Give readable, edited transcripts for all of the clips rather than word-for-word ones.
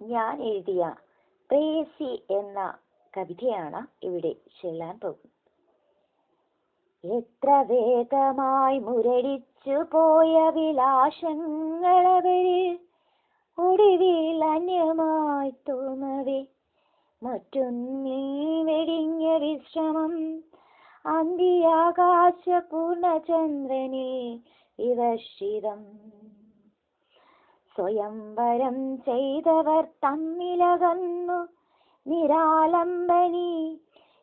ഞാൻ എഴുതിയ പ്രേയസി എന്ന കവിതയാണ് ഇവിടെ ചൊല്ലാൻ പോകുന്നത്. എത്ര വേഗമായി മുരടിച്ചു പോയ വിലാസങ്ങളവര് ഒടുവിൽ അന്യമായി തോന്നവേ, മറ്റൊന്നിൽ വെടിഞ്ഞ വിശ്രമം അന്തിയാകാശ പൂർണ്ണചന്ദ്രനിൽ വിവക്ഷിതം. സ്വയംവരം ചെയ്തവർ തമ്മിലകന്നു നിരാലംബനി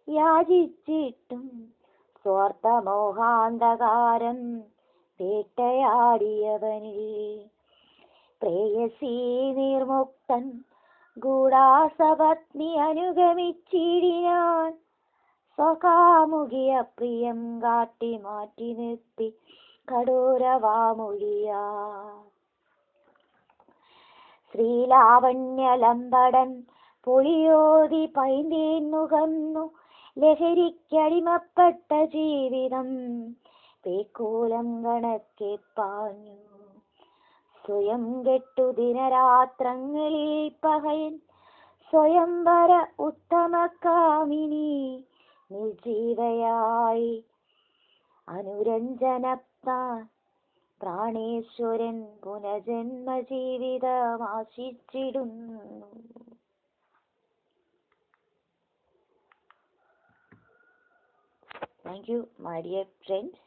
യാചിച്ചിട്ടും സ്വാർത്ഥമോഹാന്ധകാരം വേട്ടയാടിയവനിൽ പ്രേയസി നിർമുക്തൻ ഗൂഢാസപത്നി അനുഗമിച്ചിടിനാൻ. സ്വകാമുകിയ പ്രിയം കാട്ടി മാറ്റി നിർത്തി കഠോരവാമൊഴിയാ. ശ്രീലാവണ്യലമ്പടൻ പൊളിയോതി പൈന്തേൻ നുകർന്നു ലഹരിക്കടിമപ്പെട്ട ജീവിതം പേക്കോലം കണക്കെ പാഞ്ഞു. സ്വയം കെട്ടു ദിനരാത്രങ്ങളിൽ പകയൻ സ്വയംവര ഉത്തമകാമിനി നിർജീവയായി അനുരഞ്ജനത്താൻ പ്രാണേശ്വരൻ പുനജന്മ ജീവിതമാശിച്ചിടുന്നു. Thank you, my dear friends.